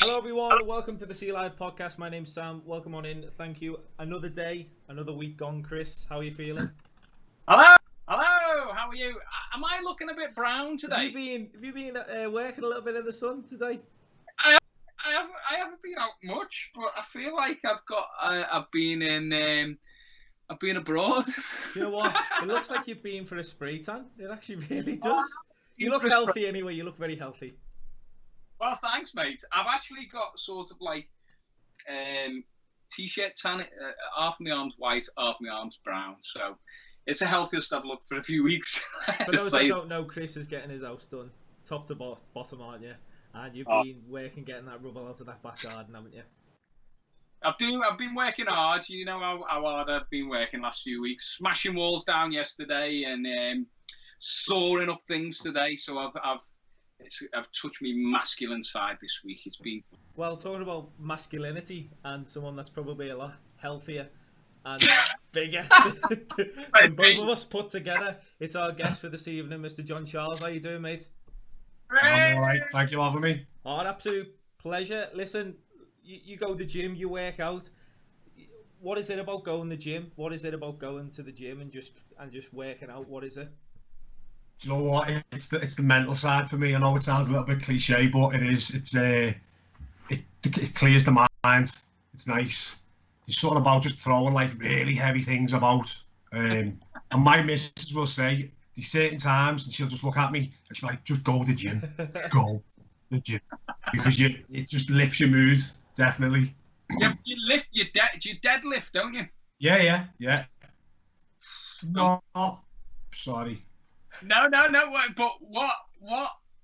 Hello everyone, welcome to the Sea Live podcast. My name's Sam. Welcome on in. Thank you. Another day, another week gone. Chris, how are you feeling? Hello, how are you? Am I looking a bit brown today? Have you been working a little bit in the sun today? I haven't been out much, but I feel like I've been abroad. Do you know what? It looks like you've been for a spray tan. It actually really does. You look healthy anyway. You look very healthy. Well, thanks, mate. I've actually got sort of like t-shirt tan, half my arms white, half my arms brown. So it's a healthier stuff look for a few weeks. For those that don't know, Chris is getting his house done, top to bottom, aren't you? And you've been working getting that rubble out of that back garden, haven't you? I've been working hard. You know how hard I've been working last few weeks. Smashing walls down yesterday and soaring up things today. So I've touched my masculine side this week. It's been well. Talking about masculinity and someone that's probably a lot healthier and bigger than both of us put together. It's our guest for this evening, Mr. John Charles. How you doing, mate? I'm all right. Thank you for having me. Oh, an absolute pleasure. Listen, you go to the gym, you work out. What is it about going to the gym? What is it about going to the gym and just working out? What is it? Do you know what? It's the mental side for me. I know it sounds a little bit cliche, but it is. It clears the mind. It's nice. It's sort of about just throwing like really heavy things about. And my missus will say there's certain times, and she'll just look at me and she'll be like, "Just go to the gym, go to the gym," because it just lifts your mood. Definitely. Yeah, you deadlift, don't you? Yeah. No, sorry. No. But what?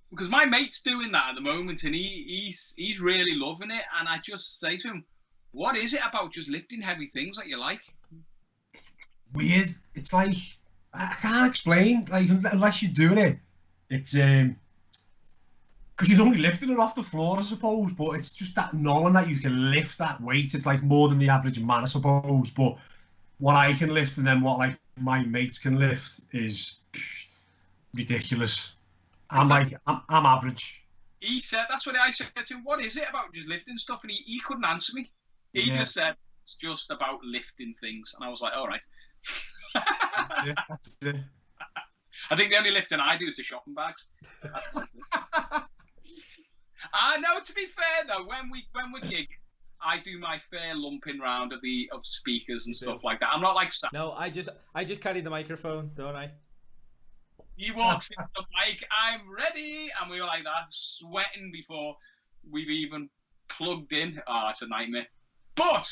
Because my mate's doing that at the moment, and he's really loving it. And I just say to him, "What is it about just lifting heavy things that you like?" Weird. It's like I can't explain. Like unless you're doing it, it's because you're only lifting it off the floor, I suppose. But it's just that knowing that you can lift that weight. It's like more than the average man, I suppose. But what I can lift and then what like my mates can lift is ridiculous. I'm average. He said that's what I said to him. What is it about just lifting stuff? And he couldn't answer me. He just said it's just about lifting things, and I was like, all right. That's it. I think the only lifting I do is the shopping bags. I know. To be fair though, when we gig, I do my fair lumping round of speakers and stuff like that. I'm not like Sam. No, I just carry the microphone, don't I? He walks into the mic, I'm ready, and we were like that, sweating before we've even plugged in. Oh, it's a nightmare. But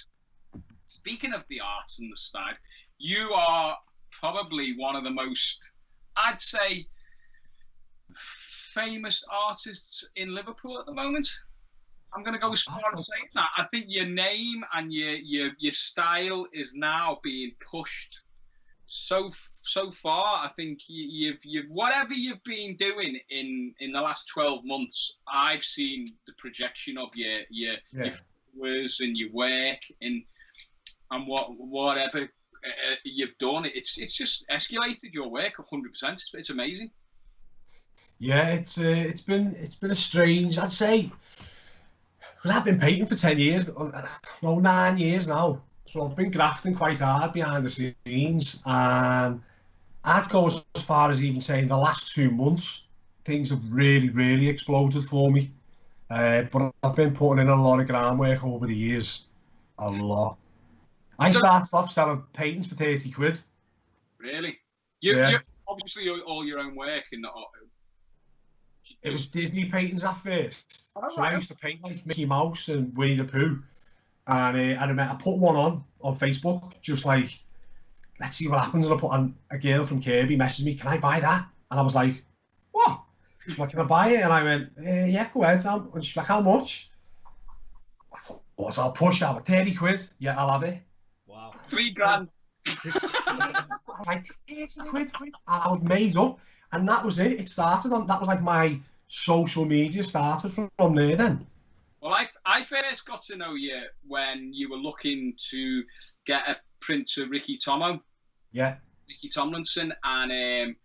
speaking of the arts and the side, you are probably one of the most, I'd say, famous artists in Liverpool at the moment. I'm going to go as far as saying that. I think your name and your style is now being pushed so far. I think you've whatever you've been doing in the last 12 months, I've seen the projection of your followers and your work and whatever you've done. It's just escalated your work 100%. It's amazing. Yeah, it's been a strange, I'd say, because I've been painting for 10 years, no, 9 years now. So I've been grafting quite hard behind the scenes, and I'd go as far as even saying the last 2 months, things have really, really exploded for me. But I've been putting in a lot of groundwork over the years, a lot. I started off selling paintings for 30 quid. Really? You obviously all your own work and it was Disney paintings at first. So I used to paint like Mickey Mouse and Winnie the Pooh. And I remember I put one on Facebook, just like, let's see what happens. And I put on a girl from Kirby messaged me, can I buy that? And I was like, what? She's like, can I buy it? And I went, yeah, go ahead, Sam. And she's like, how much? I thought, what? So I'll push that, 30 quid. Yeah, I'll have it. Wow. $3,000. Like 30 quid for it. And I was made up. And that was it. It started on, that was like my social media started from there then. Well, I first got to know you when you were looking to get a print to Ricky Tomlinson, and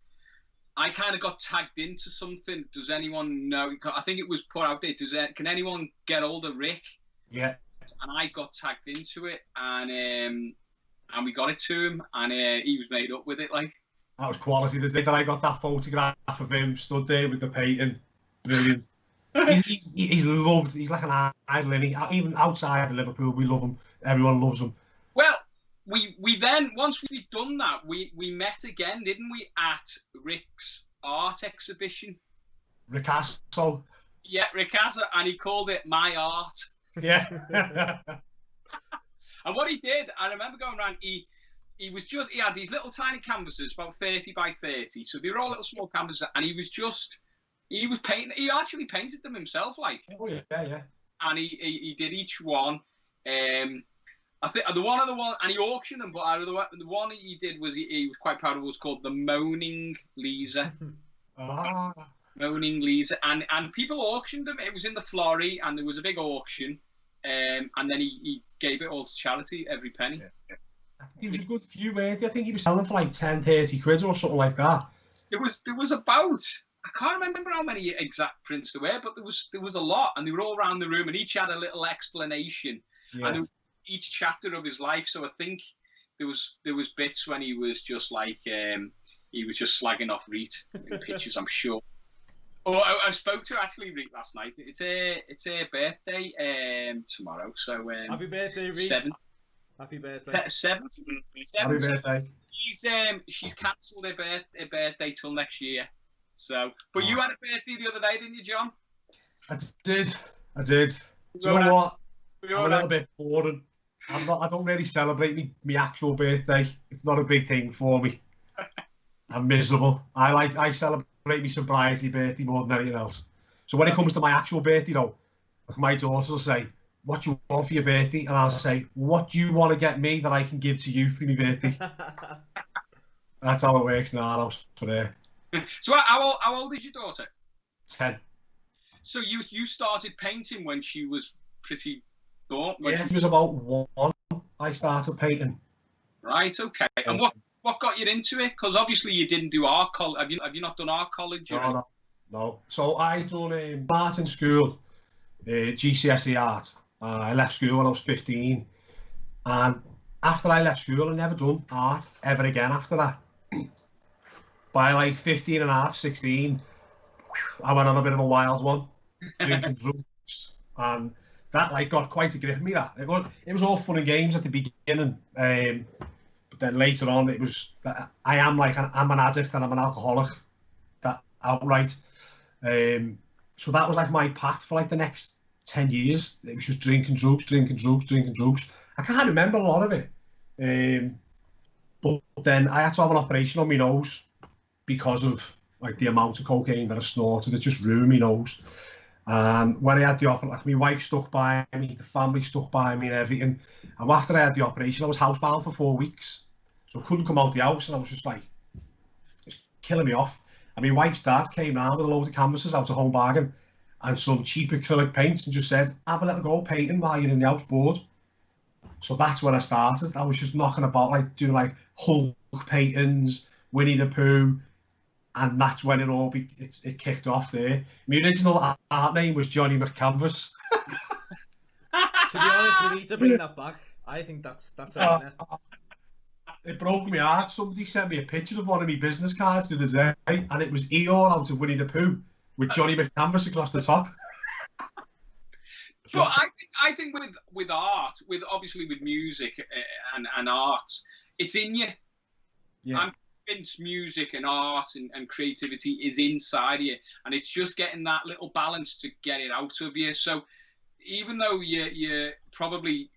I kind of got tagged into something. Does anyone know? I think it was put out there. Can anyone get hold of Rick? Yeah. And I got tagged into it, and we got it to him, and he was made up with it. Like, that was quality. The day that I got that photograph of him stood there with the painting, brilliant. He's loved. He's like an idol, and even outside of Liverpool, we love him. Everyone loves him. Well, we then, once we'd done that, we met again, didn't we, at Rick's art exhibition? Ricasso. Yeah, Ricasso, and he called it My Art. Yeah. And what he did, I remember going around, he had these little tiny canvases, about 30 by 30, so they were all little small canvases, and he was painting, he actually painted them himself, like. Oh, yeah. And he did each one. I think the one, and he auctioned them, but the one he did was he was quite proud of, was called the Moaning Lisa. Moaning Lisa, and people auctioned them. It was in the Florrie, and there was a big auction, and then he gave it all to charity, every penny. Yeah. He was a good few, weren't he? I think he was selling for like 10, 30 quid or something like that. There was about, I can't remember how many exact prints there were, but there was a lot, and they were all around the room, and each had a little explanation. Yeah. And each chapter of his life. So I think there was bits when he was just like he was just slagging off Reet in pictures, I'm sure. Oh, I spoke to actually Reet last night. It's her birthday tomorrow. So happy birthday, Reet. Happy birthday. 7th. Happy birthday. She's cancelled her birthday till next year. So, but you had a birthday the other day, didn't you, John? I did. Do you know what? I'm a little bit bored. I don't really celebrate my actual birthday. It's not a big thing for me. I'm miserable. I celebrate my sobriety birthday more than anything else. So when it comes to my actual birthday, though, my daughter will say, "What do you want for your birthday?" And I'll say, "What do you want to get me that I can give to you for my birthday?" That's how it works now. For there. So how old is your daughter? 10. So you started painting when she was pretty. Yeah, it was about 1. I started painting. Right. Okay. And what got you into it? Because obviously you didn't do art college. Have you not done art college? No. So I done art in school, GCSE art. I left school when I was 15, and after I left school, I never done art ever again after that. By like 15 and a half, 16, I went on a bit of a wild one, drinking drugs, and that like got quite a grip of me. That it was all fun and games at the beginning, but then later on it was I'm an addict and I'm an alcoholic, that outright. So that was like my path for like the next 10 years. It was just drinking drugs. I can't remember a lot of it, but then I had to have an operation on my nose because of like the amount of cocaine that I snorted. It just ruined my nose. And when I had the operation, like my wife stuck by me, the family stuck by me and everything. And after I had the operation, I was housebound for 4 weeks. So I couldn't come out the house, and I was just like, it's killing me off. And my wife's dad came round with a load of canvases out of Home Bargain and some cheap acrylic paints and just said, have a little go painting while you're in the house bored. So that's when I started. I was just knocking about, like doing like Hulk paintings, Winnie the Pooh, and that's when it kicked off there. My original art name was Johnny McCanvas. To be honest, we need to bring that back. I think that's it. It broke my heart. Somebody sent me a picture of one of my business cards the other day, and it was Eeyore out of Winnie the Pooh with Johnny McCanvas across the top. So I think with art, obviously with music and arts, it's in you. Yeah. I'm convinced music and art and creativity is inside you, and it's just getting that little balance to get it out of you. So even though you probably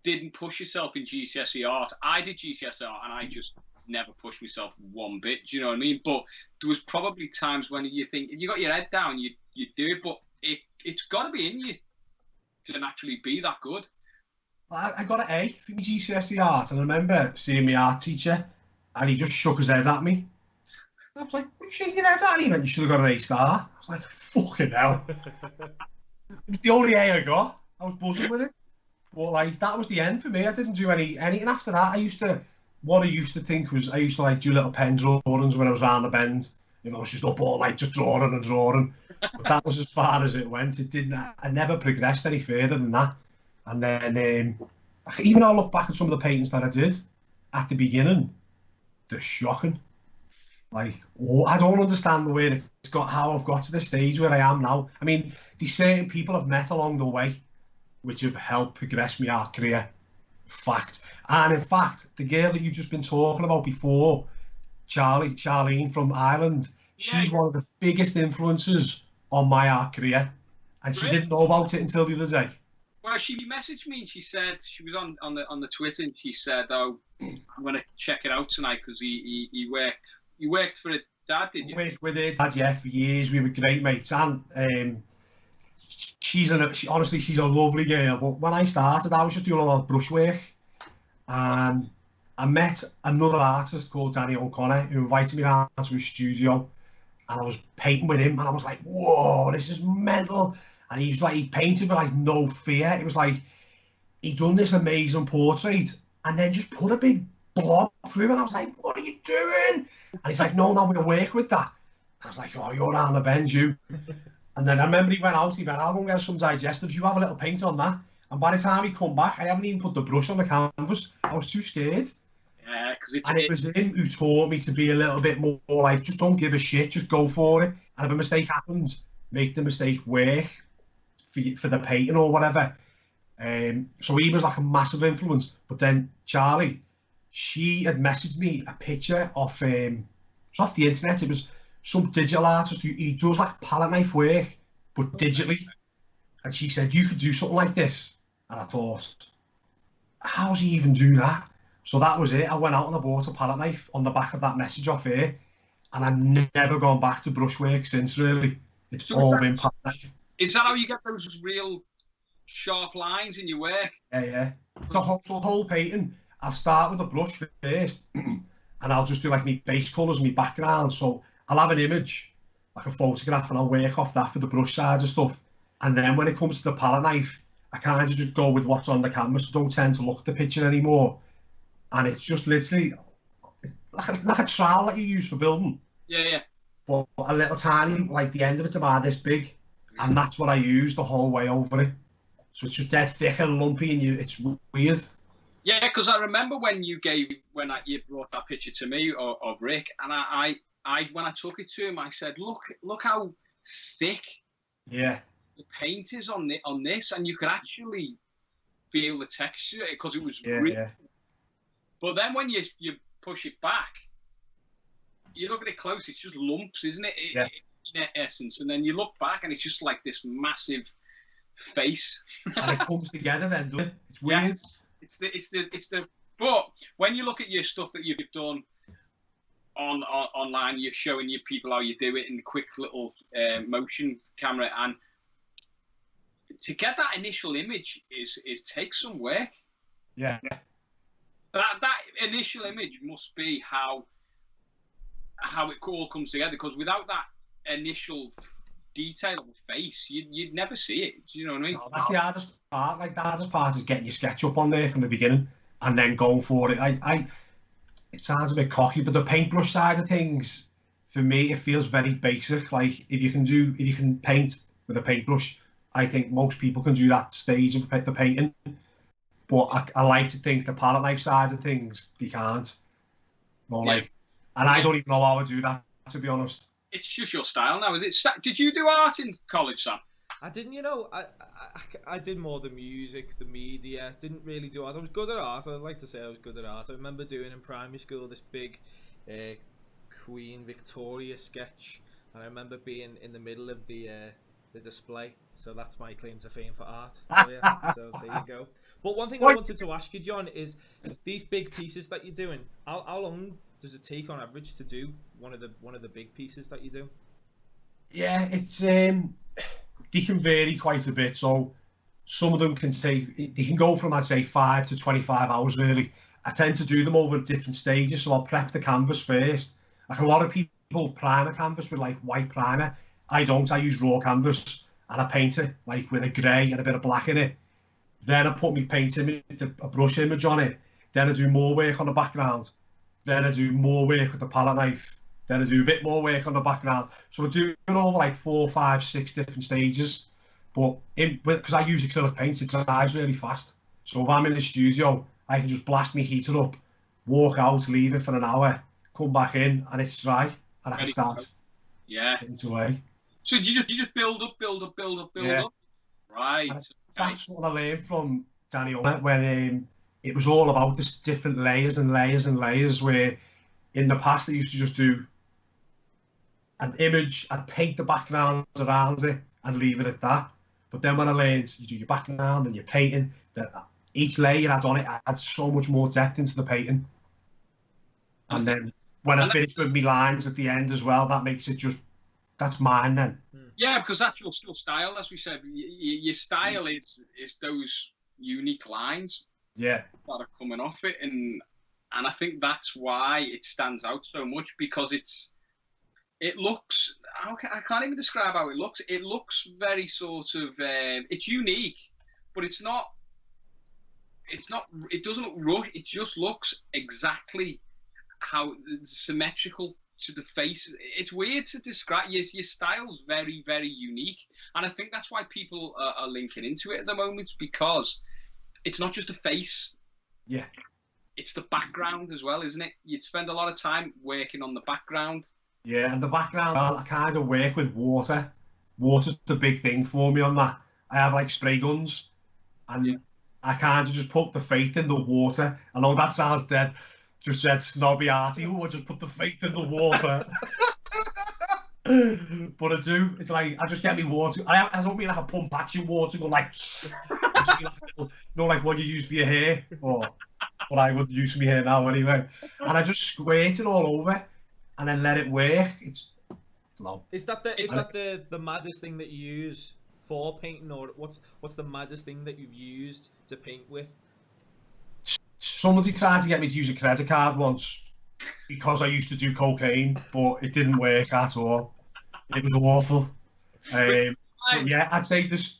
didn't push yourself in GCSE art, I did GCSE art and I just never pushed myself one bit. Do you know what I mean? But there was probably times when you think if you got your head down, you do it, but it's got to be in you to naturally be that good. I got an A for my GCSE art, and I remember seeing my art teacher, and he just shook his head at me. I was like, "What are you shaking your head at?" And he went, "You should have got an A star." I was like, "Fucking hell!" It was the only A I got. I was buzzing with it. But like that was the end for me. I didn't do anything after that. I used to what I used to think was, I used to like do little pen drawings when I was around the bend. You know, I was just up all night just drawing and drawing. But that was as far as it went. It didn't. I never progressed any further than that. And then, even though I look back at some of the paintings that I did at the beginning, they're shocking. Like, oh, I don't understand the way it's got, how I've got to the stage where I am now. I mean, these certain people I've met along the way, which have helped progress my art career. Fact. And in fact, the girl that you've just been talking about before, Charlene from Ireland, Yeah, she's one of the biggest influences on my art career. And she really? didn't know about it until the other day. Well, she messaged me and she said she was on the Twitter and she said, "Oh, I'm gonna check it out tonight because he worked for a dad, did you?" Worked with her dad, yeah, for years. We were great mates. And honestly, she's a lovely girl. But when I started, I was just doing a lot of brushwork. And I met another artist called Danny O'Connor who invited me down to his studio. And I was painting with him, and I was like, whoa, this is mental. And he painted with like no fear. It was like, he done this amazing portrait and then just put a big blob through it. And I was like, what are you doing? And he's like, no, we'll work with that. I was like, oh, you're on the bench, you. And then I remember he went, I'll go and get some digestives. You have a little paint on that. And by the time he come back, I haven't even put the brush on the canvas. I was too scared. Yeah, because it was him who taught me to be a little bit more like, just don't give a shit, just go for it. And if a mistake happens, make the mistake work for the painting or whatever. So he was like a massive influence. But then Charlie, she had messaged me a picture of, it was off the internet. It was some digital artist he does like palette knife work, but digitally. And she said, you could do something like this. And I thought, how does he even do that? So that was it. I went out and I bought a palette knife on the back of that message off her. And I've never gone back to brushwork since, really. It's all been palette knife. Is that how you get those real sharp lines in your work? Yeah. The whole painting, I'll start with a brush first. And I'll just do like my base colours and my background. So I'll have an image, like a photograph, and I'll work off that for the brush side and stuff. And then when it comes to the palette knife, I kind of just go with what's on the canvas. I don't tend to look at the picture anymore. And it's just literally like a trowel that you use for building. Yeah. But a little tiny, like the end of it's about this big. And that's what I use the whole way over it. So it's just dead thick and lumpy, and it's weird. Yeah, because I remember when you brought that picture to me of Rick, and I when I took it to him, I said, look how thick the paint is on this, and you could actually feel the texture because it was real. Yeah. But then when you push it back, you look at it close, it's just lumps, isn't it? In essence, and then you look back, and it's just like this massive face. And it comes together then, doesn't it? It's weird. Yeah. It's the. But when you look at your stuff that you've done online, you're showing your people how you do it in the quick little motion camera, and to get that initial image is takes some work. Yeah. That initial image must be how it all comes together, because without that initial detail of the face, you'd never see it. Do you know what I mean? No, that's the hardest part. Like, the hardest part is getting your sketch up on there from the beginning and then going for it. It sounds a bit cocky, but the paintbrush side of things, for me, it feels very basic. Like, if you can paint with a paintbrush, I think most people can do that stage of the painting. But I like to think the palette knife side of things, they can't. And I don't even know how I do that, to be honest. It's just your style now, is it? Did you do art in college, Sam? I didn't, I did more the music, the media, didn't really do art. I was good at art. I'd like to say I was good at art. I remember doing in primary school this big Queen Victoria sketch, and I remember being in the middle of the display. So that's my claim to fame for art. So there you go. But one thing I wanted to ask you, John, is these big pieces that you're doing, how long does it take on average to do one of the big pieces that you do? Yeah, it's they can vary quite a bit. So some of them they can go from, I'd say, 5 to 25 hours really. I tend to do them over different stages, so I'll prep the canvas first. Like, a lot of people primer canvas with like white primer. I don't. I use raw canvas and I paint it like with a grey and a bit of black in it. Then I put my paint image, a brush image on it. then I do more work on the background, then I do more work with the palette knife, then I do a bit more work on the background. So I do it over like 4, 5, 6 different stages. But because I use acrylic paint, it dries really fast. So if I'm in the studio, I can just blast my heater up, walk out, leave it for an hour, come back in, and it's dry, and I can start sitting away. So you just build up, right? That's what I learned from Danny Ullmer when it was all about this different layers and layers and layers. Where in the past I used to just do an image, I'd paint the background around it and leave it at that. But then when I learned you do your background and your painting, that each layer you add on it adds so much more depth into the painting. And then when I finish with my lines at the end as well, that makes it that's mine then. Yeah, because that's your style, as we said. Your style is those unique lines that are coming off it, and I think that's why it stands out so much, because it looks, I can't even describe how it looks. It looks very sort of, it's unique, but it doesn't look rushed. It just looks exactly how symmetrical to the face. It's weird to describe. Your style's very, very unique, and I think that's why people are linking into it at the moment, because it's not just a face. Yeah, it's the background as well, isn't it? You'd spend a lot of time working on the background. Yeah, and the background, I kind of work with water. Water's the big thing for me on that. I have like spray guns, and I kind of just put the faith in the water. I know that sounds dead snobby arty. Oh, I just put the faith in the water. But I do. It's like I just get me water. I don't mean like a pump action water, go like, like what you use for your hair, or what I would use for my hair now anyway. And I just squirt it all over, and then let it work. It's no. Is that the maddest thing that you use for painting, or what's the maddest thing that you've used to paint with? Somebody tried to get me to use a credit card once because I used to do cocaine, but it didn't work at all. It was awful. Yeah, I'd say this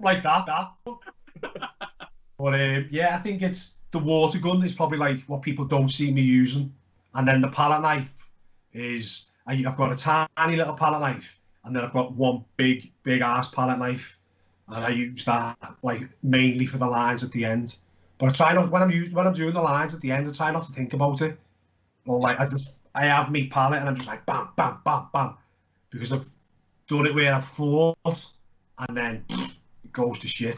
like that. But yeah, I think it's the water gun is probably like what people don't see me using, and then the palette knife is I've got a tiny little palette knife, and then I've got one big ass palette knife, and I use that like mainly for the lines at the end. But I try not when I'm doing the lines at the end, I try not to think about it. Or like I have me palette and I'm just like bam, bam, bam, bam, because I've done it where I've thought, and then it goes to shit.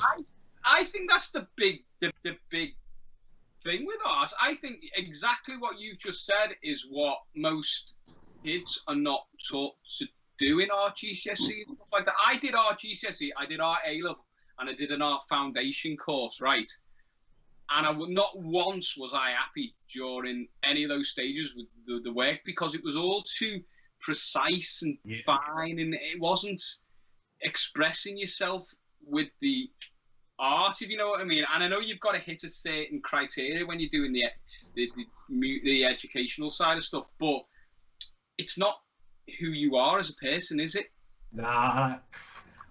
I think that's the big thing with art. I think exactly what you've just said is what most kids are not taught to do in art GCSE and stuff like that. I did art GCSE, I did art A level, and I did an art foundation course, right? And not once was I happy during any of those stages with the work, because it was all too precise and fine, and it wasn't expressing yourself with the art, if you know what I mean. And I know you've got to hit a certain criteria when you're doing the educational side of stuff, but it's not who you are as a person, is it? Nah,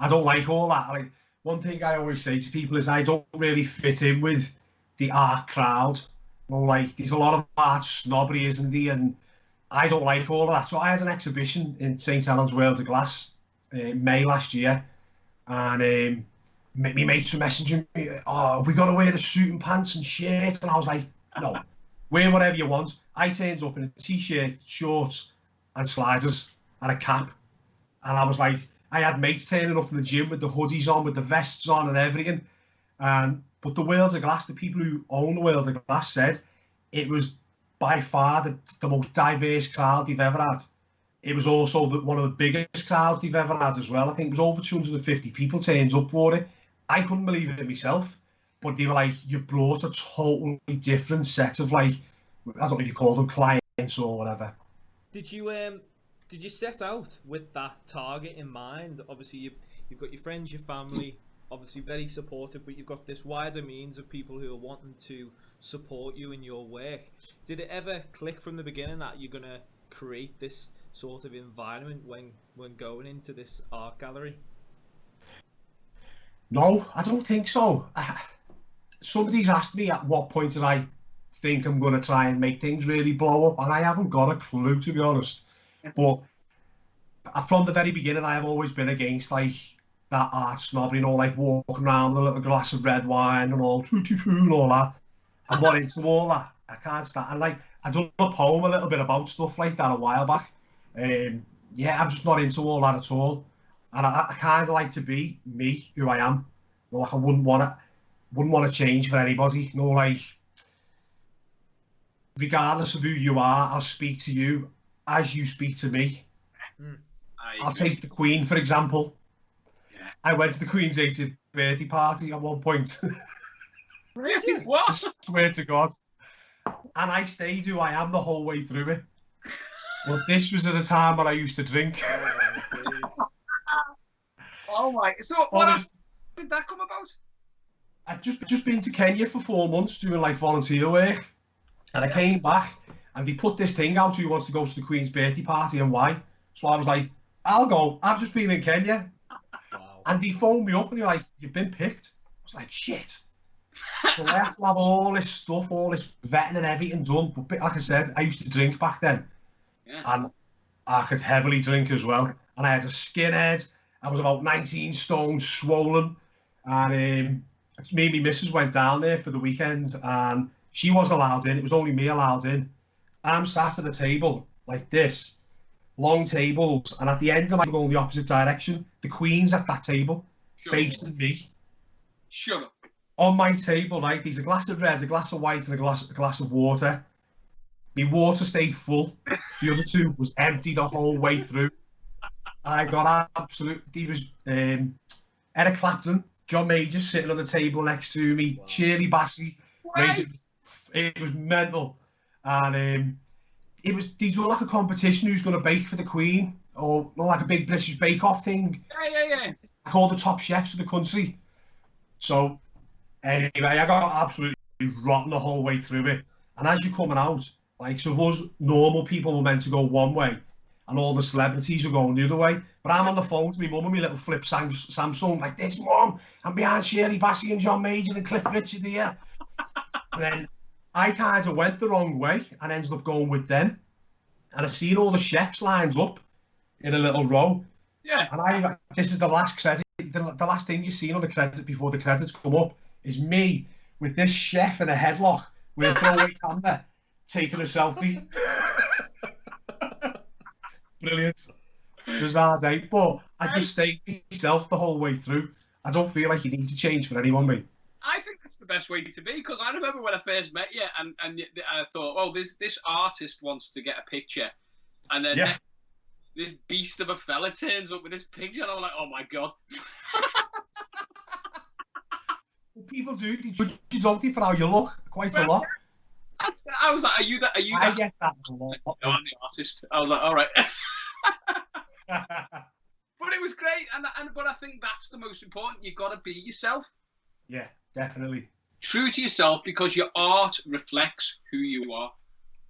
I don't like all that. Like, one thing I always say to people is I don't really fit in with the art crowd. Well, like, there's a lot of art snobbery, isn't there? And I don't like all of that. So I had an exhibition in St Helens World of Glass in May last year, and my mates were messaging me, oh, have we got to wear the suit and pants and shirt? And I was like, no, wear whatever you want. I turned up in a t-shirt, shorts and sliders and a cap. And I was like, I had mates turning up from the gym with the hoodies on, with the vests on and everything. But the World of Glass, the people who own the World of Glass said it was by far the most diverse crowd they've ever had. It was also one of the biggest crowds they've ever had as well. I think it was over 250 people turned up for it. I couldn't believe it myself, but they were like, you've brought a totally different set of, like, I don't know if you call them clients or whatever. Did you set out with that target in mind? Obviously, you've got your friends, your family, obviously very supportive, but you've got this wider means of people who are wanting to support you in your work. Did it ever click from the beginning that you're going to create this sort of environment when going into this art gallery? No, I don't think so. somebody's asked me at what point did I think I'm going to try and make things really blow up, and I haven't got a clue, to be honest. But from the very beginning, I have always been against like that art snob, you know, like walking around with a little glass of red wine and all tutti-foo and all that. I'm not into all that. I can't stand. And like I done a poem a little bit about stuff like that a while back. Yeah, I'm just not into all that at all. And I kind of like to be me, who I am. You know, like I wouldn't want to change for anybody. You know, like regardless of who you are, I'll speak to you as you speak to me. I'll take the Queen, for example. Yeah. I went to the Queen's 80th birthday party at one point. Really? What? I swear to God. And I stayed who I am the whole way through it. But this was at a time when I used to drink. Oh my! So what did that come about? I'd just been to Kenya for 4 months doing like volunteer work, and I came back and they put this thing out who wants to go to the Queen's birthday party and why. So I was like, I'll go. I've just been in Kenya. Wow. And they phoned me up and they're like, you've been picked. I was like, shit. So I have to have all this stuff, all this vetting and everything done. But like I said, I used to drink back then. Yeah. And I could heavily drink as well. And I had a skinhead. I was about 19 stone, swollen. And me and my missus went down there for the weekend and she wasn't allowed in. It was only me allowed in. I'm sat at a table like this, long tables. And at the end of my going the opposite direction, the Queen's at that table, facing me. Shut up. On my table, like, there's a glass of red, a glass of white, and a glass of water. My water stayed full. The other two was empty the whole way through. I got absolute. There was Eric Clapton, John Major sitting on the table next to me, wow. Shirley Bassey. It was mental. And these were like a competition who's going to bake for the Queen, or like a big British Bake Off thing. Yeah. Like all the top chefs of the country. So anyway, I got absolutely rotten the whole way through it. And as you're coming out, like, so those normal people were meant to go one way, and all the celebrities are going the other way. But I'm on the phone to my mum and my little flip Samsung, like this, Mum, I'm behind Shirley Bassey and John Major and Cliff Richard here. And then I kind of went the wrong way and ended up going with them. And I seen all the chefs lined up in a little row. Yeah. And this is the last credit, the last thing you've seen on the credit before the credits come up is me with this chef in a headlock with a throwaway camera taking a selfie. Brilliant. Bizarre day. But I just stayed myself the whole way through. I don't feel like you need to change for anyone, mate. I think that's the best way to be, because I remember when I first met you and I thought, oh, this artist wants to get a picture. And then this beast of a fella turns up with this picture and I'm like, oh my God. Well, people do. They judge you, don't they, for how you look quite a lot. I was like, are you that? I get that a lot. No, I'm the artist. I was like, all right. But it was great, but I think that's the most important. You've got to be yourself. Yeah, definitely. True to yourself, because your art reflects who you are.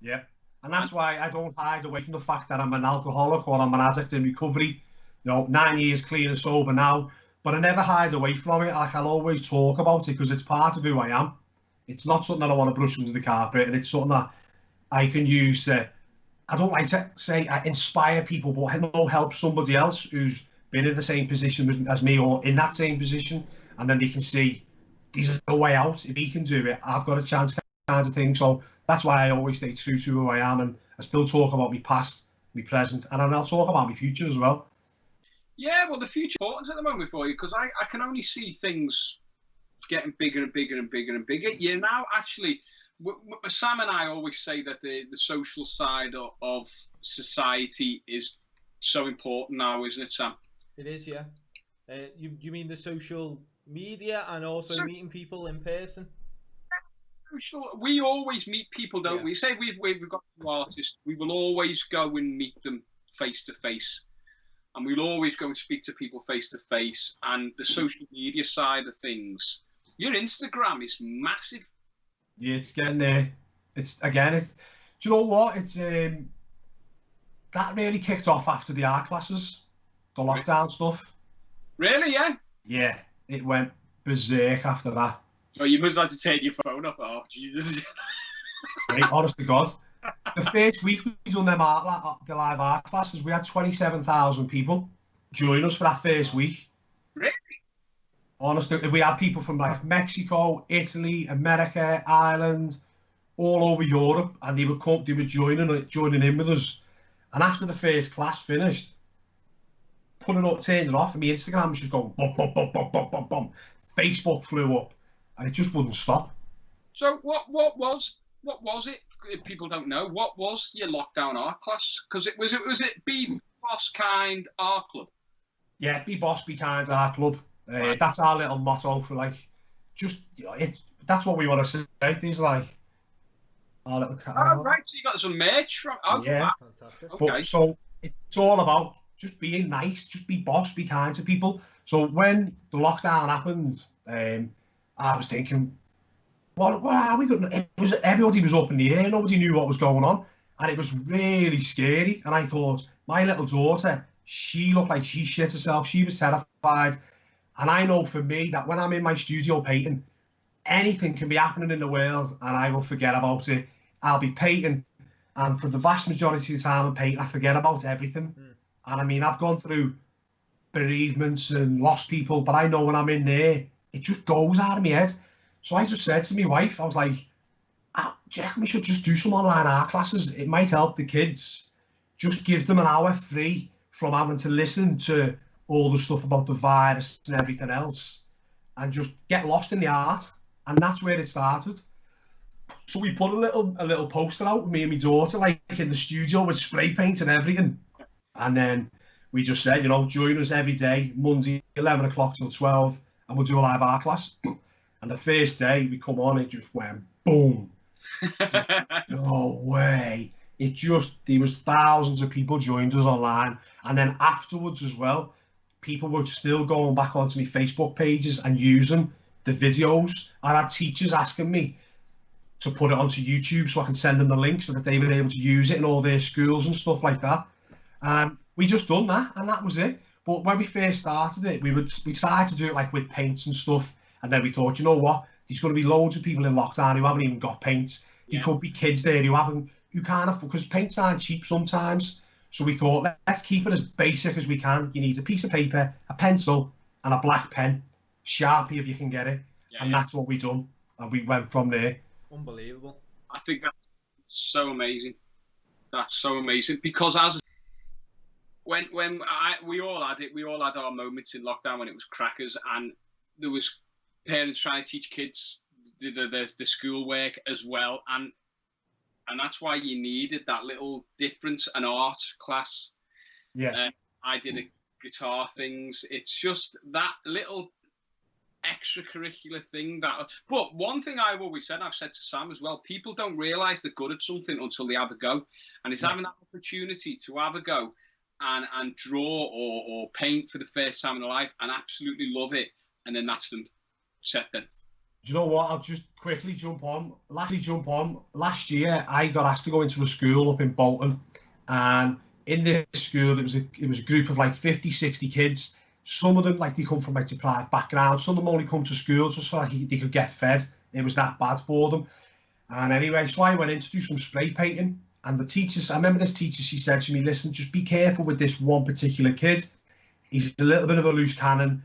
Yeah, and that's why I don't hide away from the fact that I'm an alcoholic or I'm an addict in recovery. You know, 9 years clean and sober now, but I never hide away from it. Like, I'll always talk about it because it's part of who I am. It's not something that I want to brush under the carpet, and it's something that I can use to, I don't like to say I inspire people, but help somebody else who's been in the same position as me or in that same position, and then they can see there's a way out. If he can do it, I've got a chance, kind of thing. So that's why I always stay true to who I am, and I still talk about my past, my present, and I'll talk about my future as well. Yeah, well, the future is important at the moment for you, because I can only see things getting bigger and bigger and bigger and bigger. You're now actually, Sam and I always say that the social side of society is so important now, isn't it, Sam? It is, yeah. You mean the social media and also meeting people in person? We always meet people, don't we? Say we've got new artists, we will always go and meet them face to face. And we'll always go and speak to people face to face. And the social media side of things, your Instagram is massive. Yeah, it's getting there. Do you know what? It's that really kicked off after the art classes, the lockdown stuff. Really? Yeah. Yeah, it went berserk after that. Oh, you must have to take your phone off. Oh, Jesus. Right, honest to God. The first week we done them the live art classes, we had 27,000 people join us for that first week. Really? Honestly, we had people from like Mexico, Italy, America, Ireland, all over Europe, and they would come, they were joining in with us. And after the first class finished, turned it off, and my Instagram was just going bum, bum, bum, bum, bum, bum, bum. Facebook flew up, and it just wouldn't stop. So what was it? If people don't know, what was your lockdown art class? Because it was Be Boss Kind Art Club. Yeah, be boss, be kind, art club. Right. That's our little motto for like, just that's what we want to say. These like our little. Oh, right. So you got some merch from. Oh, yeah, Fantastic. okay. but so it's all about just being nice, just be boss, be kind to people. So when the lockdown happened, I was thinking, what are we going to? It was everybody was up in the air, nobody knew what was going on, and it was really scary. And I thought, my little daughter, she looked like she shit herself. She was terrified, and I know for me that when I'm in my studio painting, anything can be happening in the world, and I will forget about it. I'll be painting, and for the vast majority of the time I'm painting, I forget about everything. And I mean, I've gone through bereavements and lost people, but I know when I'm in there, it just goes out of my head. So I just said to my wife, I was like, do you reckon we should just do some online art classes? It might help the kids. Just give them an hour free from having to listen to all the stuff about the virus and everything else, and just get lost in the art. And that's where it started. So we put a little poster out with me and my daughter, like in the studio with spray paint and everything. And then we just said, join us every day, Monday, 11 o'clock till 12, and we'll do a live art class. And the first day we come on, it just went boom. No way. There was thousands of people joined us online. And then afterwards as well, people were still going back onto my Facebook pages and using the videos. I had teachers asking me to put it onto YouTube so I can send them the link so that they were able to use it in all their schools and stuff like that. We just done that, and that was it. But when we first started it, we tried to do it like with paints and stuff, and then we thought, you know what? There's going to be loads of people in lockdown who haven't even got paint. There could be kids there who can't afford, because paints aren't cheap sometimes. So we thought, let's keep it as basic as we can. You need a piece of paper, a pencil, and a black pen, Sharpie if you can get it, and that's what we done, and we went from there. Unbelievable. I think that's so amazing. That's so amazing, because we all had our moments in lockdown when it was crackers, and there was parents trying to teach kids the schoolwork as well, and that's why you needed that little difference, an art class. Yeah. I did a guitar things. It's just that little extracurricular thing but one thing I've always said, I've said to Sam as well, people don't realize they're good at something until they have a go, and it's having that opportunity to have a go and draw or paint for the first time in their life and absolutely love it, and then that's them set then. Do you know what? I'll just quickly jump on. Last year, I got asked to go into a school up in Bolton, and in this school, it was a group of like 50, 60 kids. Some of them, like, they come from like deprived backgrounds. Some of them only come to school just so they could get fed. It was that bad for them. And anyway, so I went in to do some spray painting. And the teachers, I remember this teacher, she said to me, listen, just be careful with this one particular kid. He's a little bit of a loose cannon.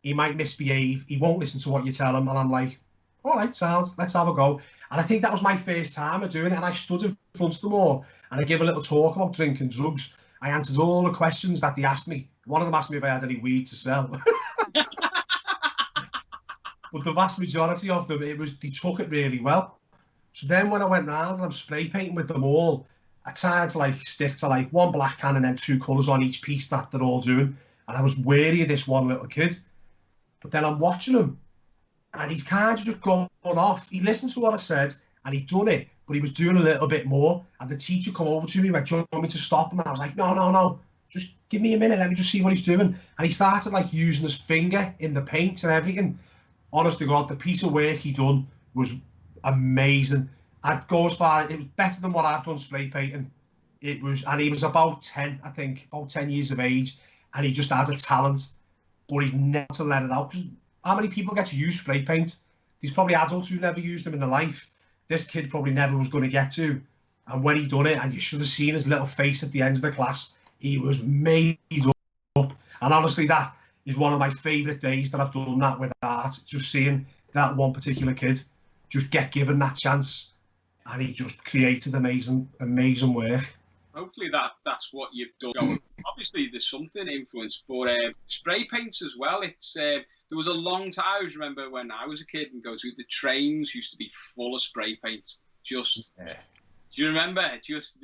He might misbehave. He won't listen to what you tell him. And I'm like, all right, sound, let's have a go. And I think that was my first time of doing it. And I stood in front of them all and I gave a little talk about drinking drugs. I answered all the questions that they asked me. One of them asked me if I had any weed to sell. But the vast majority of them, they took it really well. So then when I went round and I'm spray painting with them all, I tried to like stick to like one black can and then two colours on each piece that they're all doing. And I was wary of this one little kid. But then I'm watching him and he's kind of just gone off. He listened to what I said and he'd done it, but he was doing a little bit more. And the teacher come over to me, like, do you want me to stop him? And I was like, no, just give me a minute, let me just see what he's doing. And he started like using his finger in the paint and everything. Honest to God, the piece of work he done was amazing. I'd go as far, it was better than what I've done spray painting. And he was about 10, I think, about 10 years of age, and he just had a talent, but he's never to let it out. Because how many people get to use spray paint? there's probably adults who never used them in their life. This kid probably never was going to get to. And when he done it, and you should have seen his little face at the end of the class, he was made up. And honestly, that is one of my favourite days that I've done that with art. Just seeing that one particular kid just get given that chance, and he just created amazing work. Hopefully that's what you've done. Obviously, there's something influenced, but spray paints as well. It's there was a long time. I always remember when I was a kid and go to the trains used to be full of spray paint. Just do you remember? Just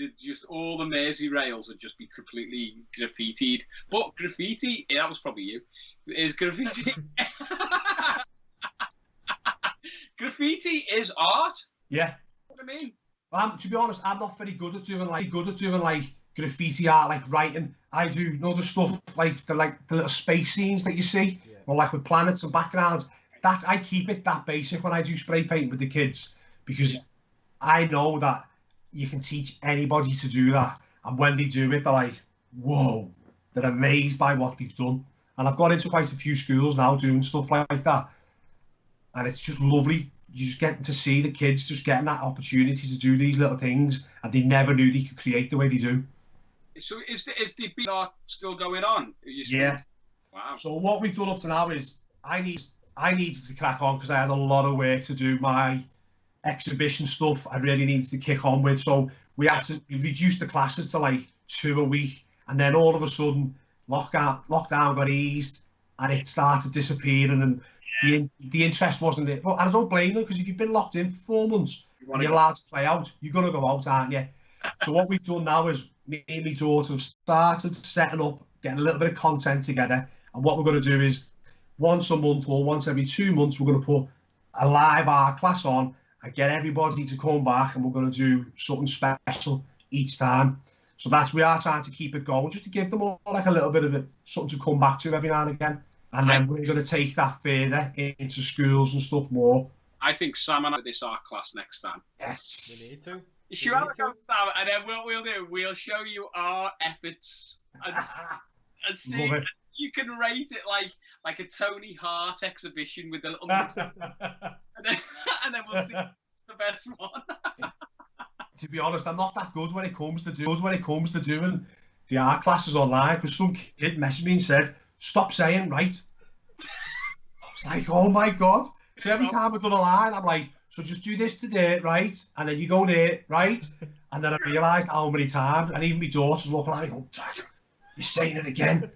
all the Mersey rails would just be completely graffitied. But graffiti, that was probably you. Is graffiti? Graffiti is art. Yeah. What do you mean? To be honest, I'm not very good at doing like graffiti art, like writing. I do the stuff like the little space scenes that you see, or like with planets and backgrounds. That I keep it that basic when I do spray paint with the kids, because I know that you can teach anybody to do that, and when they do it, they're like, whoa, they're amazed by what they've done. And I've got into quite a few schools now doing stuff like that, and it's just lovely. You just getting to see the kids just getting that opportunity to do these little things, and they never knew they could create the way they do. So is the beat art still going on? Yeah. Wow. So what we've done up to now is I needed to crack on because I had a lot of work to do. My exhibition stuff I really needed to kick on with. So we had to reduce the classes to like 2 a week, and then all of a sudden lockdown got eased and it started disappearing, and the interest wasn't there. Well, I don't blame them, because if you've been locked in for 4 months and you're allowed to play out, you're going to go out, aren't you? So what we've done now is me and my daughter have started setting up, getting a little bit of content together, and what we're going to do is once a month or once every 2 months, we're going to put a live art class on and get everybody to come back, and we're going to do something special each time. So we are trying to keep it going, just to give them all like a little bit of something to come back to every now and again. And then we're going to take that further into schools and stuff more. I think Sam and I do this art class next time. Yes. We need to. You should have a go, Sam, and then what we'll do, we'll show you our efforts and see if you can rate it like a Tony Hart exhibition with a little and then we'll see what's the best one. To be honest, I'm not that good when it comes to doing the art classes online, because some kid messaged me and said, stop saying right. I was like, oh my God. So every time I've done a line, I'm like, so just do this today, right? And then you go there, right? And then I realised how many times, and even my daughter's looking at me, oh, Dad, you're saying it again.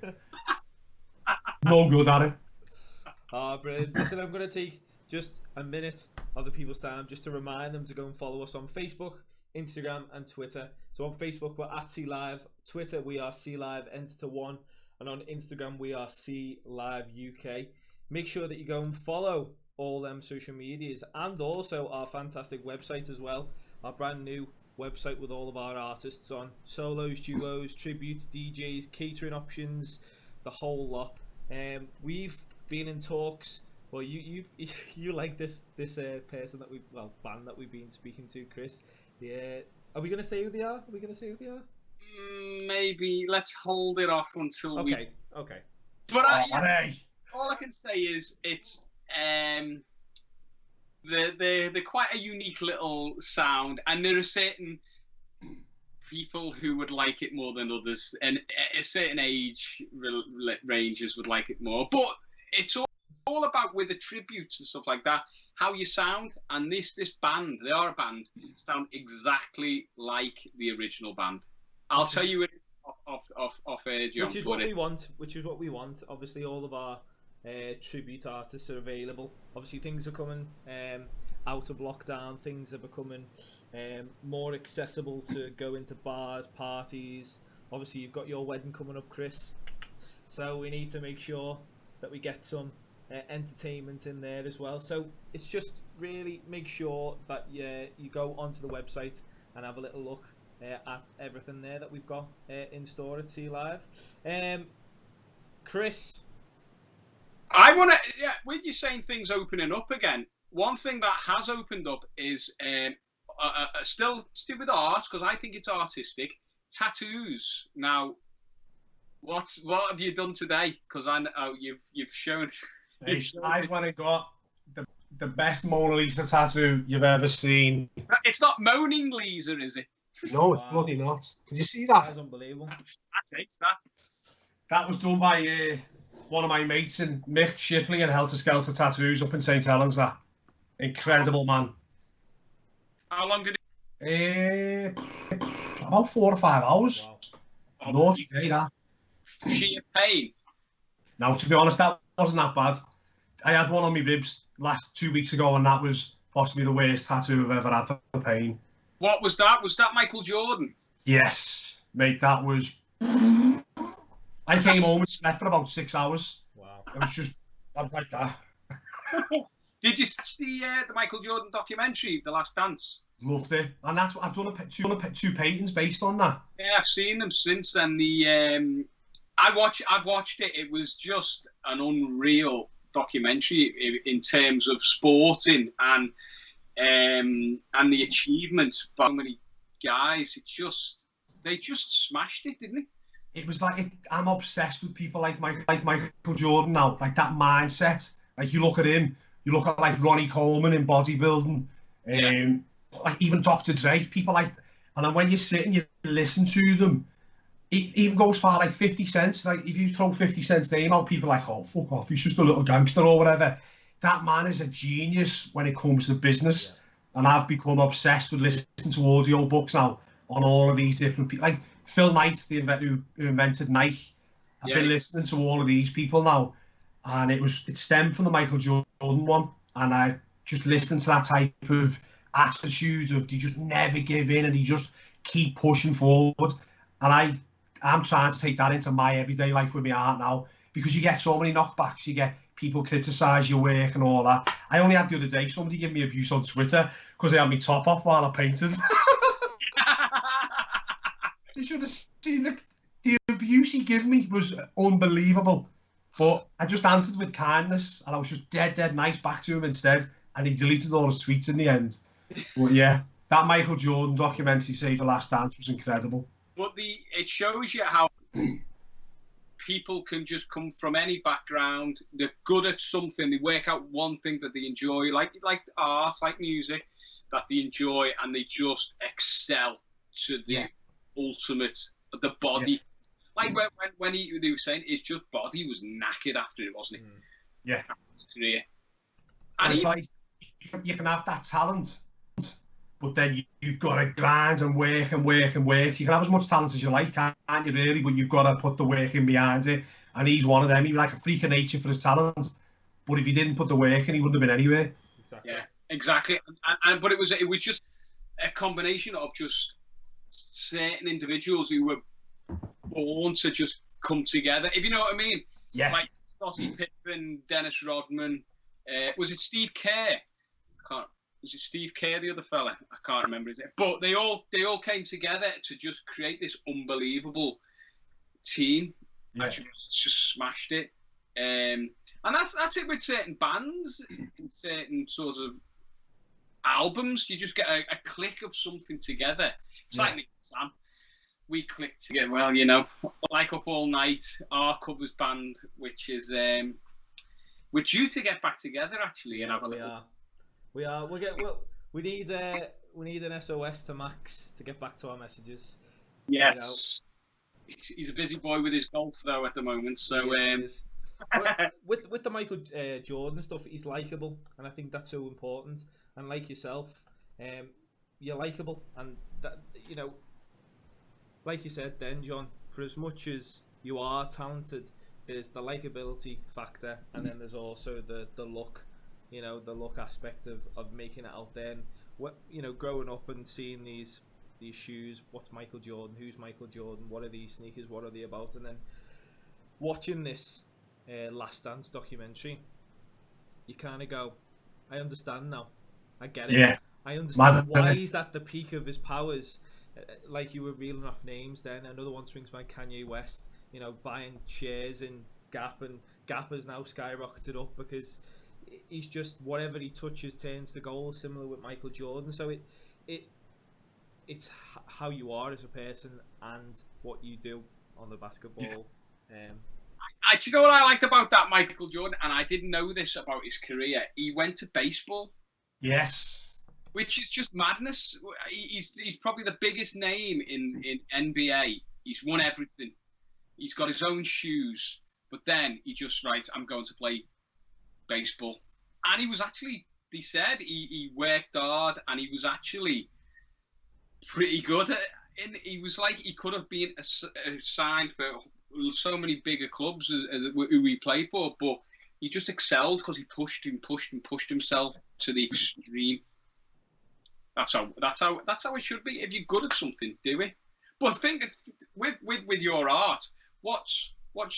No good at it. Oh, brilliant. Listen, I'm going to take just a minute of the people's time just to remind them to go and follow us on Facebook, Instagram and Twitter. So on Facebook, we're at CLive. Twitter, we are CLive Enter 1. And on Instagram, we are CLive UK. Make sure that you go and follow all them social medias, and also our fantastic website as well. Our brand new website with all of our artists on. Solos, duos, tributes, DJs, catering options, the whole lot. We've been in talks. Well, you like this person that band that we've been speaking to, Chris. Yeah. Are we going to say who they are? Maybe let's hold it off until Okay. But all I can say is it's they're quite a unique little sound, and there are certain people who would like it more than others, and a certain age ranges would like it more. But it's all about with the tributes and stuff like that, how you sound. And this band, they are a band, sound exactly like the original band. I'll tell you it off air, John. Which is what we want. Obviously, all of our tribute artists are available. Obviously, things are coming out of lockdown. Things are becoming more accessible to go into bars, parties. Obviously, you've got your wedding coming up, Chris. So we need to make sure that we get some entertainment in there as well. So it's just really make sure that you go onto the website and have a little look at everything there that we've got in store at CLive. Chris, I want to, with you saying things opening up again, one thing that has opened up is still with art, because I think it's artistic, tattoos. Now, what have you done today? Because I know you've shown. I've went and got the best Mona Lisa tattoo you've ever seen. It's not moaning Lisa, is it? No, it's Wow. bloody not. Could you see That that? is unbelievable. I take that. That was done by one of my mates in Mick Shipley and Helter Skelter Tattoos up in St Helens. That incredible man. How long did About 4 or 5 hours. Wow. Naughty day that. sheer pain? Now, to be honest, that wasn't that bad. I had one on my ribs 2 weeks ago, and that was possibly the worst tattoo I've ever had for pain. What was that? Was that Michael Jordan? Yes, mate, that was. I came home and slept for about 6 hours. Wow. It was just, I was like that. Did you watch the Michael Jordan documentary, The Last Dance? Loved it, and that's what I've done. Two paintings based on that. Yeah, I've seen them since then. I've watched it. It was just an unreal documentary in terms of sporting and the achievements by so many guys. They just smashed it, didn't they? It was like I'm obsessed with people like Michael Jordan now, like that mindset. Like you look at him, you look at like Ronnie Coleman in bodybuilding, like even Dr. Dre, people like, and then when you sit and you listen to them, it even goes far like 50 Cent. Like if you throw 50 Cent's name out, people are like, oh fuck off, he's just a little gangster or whatever. That man is a genius when it comes to business, and I've become obsessed with listening to audio books now on all of these different people. Like Phil Knight, who invented Nike. I've been listening to all of these people now, and it stemmed from the Michael Jordan one, and I just listened to that type of attitude of you just never give in and you just keep pushing forward. And I'm trying to take that into my everyday life with my art now, because you get so many knockbacks, you get people criticise your work and all that. I only had the other day somebody give me abuse on Twitter because I had my top off while I painted. You should have seen the abuse he gave me was unbelievable. But I just answered with kindness, and I was just dead nice back to him instead, and he deleted all his tweets in the end. But yeah, that Michael Jordan documentary, Save the Last Dance, was incredible. But it shows you how people can just come from any background. They're good at something. They work out one thing that they enjoy, like art, like music, that they enjoy, and they just excel to the ultimate. The body, like when they were saying his just body was knackered after it, wasn't it? Yeah. Career. And it's like you can have that talent, but then you've got to grind and work and work and work. You can have as much talent as you like, can't you, really? But you've got to put the work in behind it. And he's one of them. He was like a freak of nature for his talent, but if he didn't put the work in, he wouldn't have been anywhere. Exactly. Yeah, exactly. But it was just a combination of just certain individuals who were born to just come together, if you know what I mean. Yeah. Like Scottie Pippen, Dennis Rodman. Was it Steve Kerr? Was it Steve Kerr, the other fella? I can't remember his name. But they all came together to just create this unbelievable team. Yeah. Just smashed it. And that's it with certain bands, in certain sort of albums. You just get a click of something together. It's like Nick and Sam. We clicked together. Well, you know, like Up All Night, our covers band, which is we're due to get back together actually, and have a little. We are. We need an SOS to Max to get back to our messages. Yes. You know. He's a busy boy with his golf though at the moment. So with the Michael Jordan stuff, he's likable, and I think that's so important. And like yourself, you're likable, and that, you know, like you said then, John, for as much as you are talented, there's the likability factor, and then there's also the look, you know, the look aspect of making it out there. And what, you know, growing up and seeing these shoes, what's Michael Jordan, who's Michael Jordan, what are these sneakers, what are they about, and then watching this Last Dance documentary, you kind of go, I understand now, I get it. Yeah. I understand why he's at the peak of his powers. Like you were reeling off names then. Another one swings by Kanye West, you know, buying shares in Gap, and Gap has now skyrocketed up because he's just, whatever he touches turns to gold, similar with Michael Jordan. So it's how you are as a person and what you do on the basketball. Do you know what I liked about that Michael Jordan? And I didn't know this about his career. He went to baseball. Yes. Which is just madness. He's probably the biggest name in NBA. He's won everything. He's got his own shoes. But then he just writes, I'm going to play baseball. And he was actually, they said, he worked hard and he was actually pretty good at it. He was like, he could have been signed for so many bigger clubs who he played for, but he just excelled because he pushed himself to the extreme. That's how it should be. If you're good at something, do it. But think with your art, what's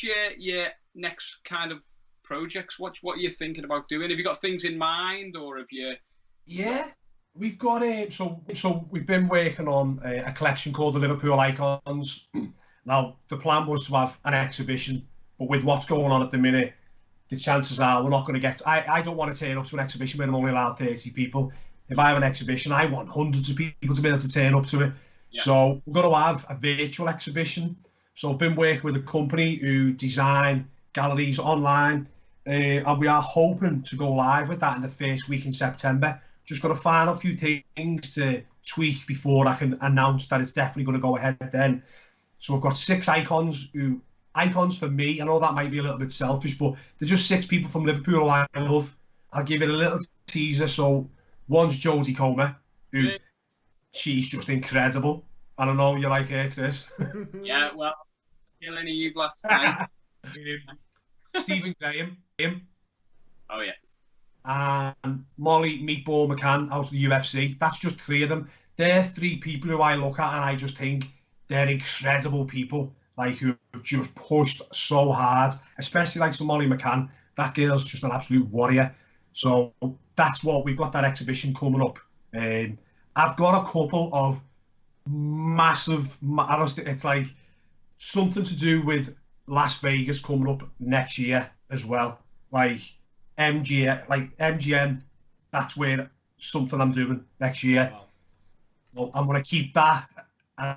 your next kind of projects? What are you thinking about doing? Have you got things in mind, or have you? Yeah, we've got so we've been working on a collection called the Liverpool Icons. Now the plan was to have an exhibition, but with what's going on at the minute, the chances are we're not going to get. I don't want to turn up to an exhibition where I'm only allowed 30 people. If I have an exhibition, I want hundreds of people to be able to turn up to it. Yeah. So we're going to have a virtual exhibition. So I've been working with a company who design galleries online, and we are hoping to go live with that in the first week in September. Just got to find a few things to tweak before I can announce that it's definitely going to go ahead then. So I've got 6 icons for me. I know that might be a little bit selfish, but they're just 6 people from Liverpool who I love. I'll give it a little teaser. So one's Jodie Comer, who she's just incredible. I don't know, you like her, Chris? Yeah, well, Killing Eve last night. Stephen Graham. Oh, yeah. And Molly Meatball McCann out of the UFC. That's just 3 of them. They're 3 people who I look at and I just think they're incredible people, like who have just pushed so hard, especially like some Molly McCann. That girl's just an absolute warrior. So that's what we've got, that exhibition coming up. I've got a couple of massive, it's like something to do with Las Vegas coming up next year as well. Like MGM, that's where something I'm doing next year. Wow. So I'm going to keep that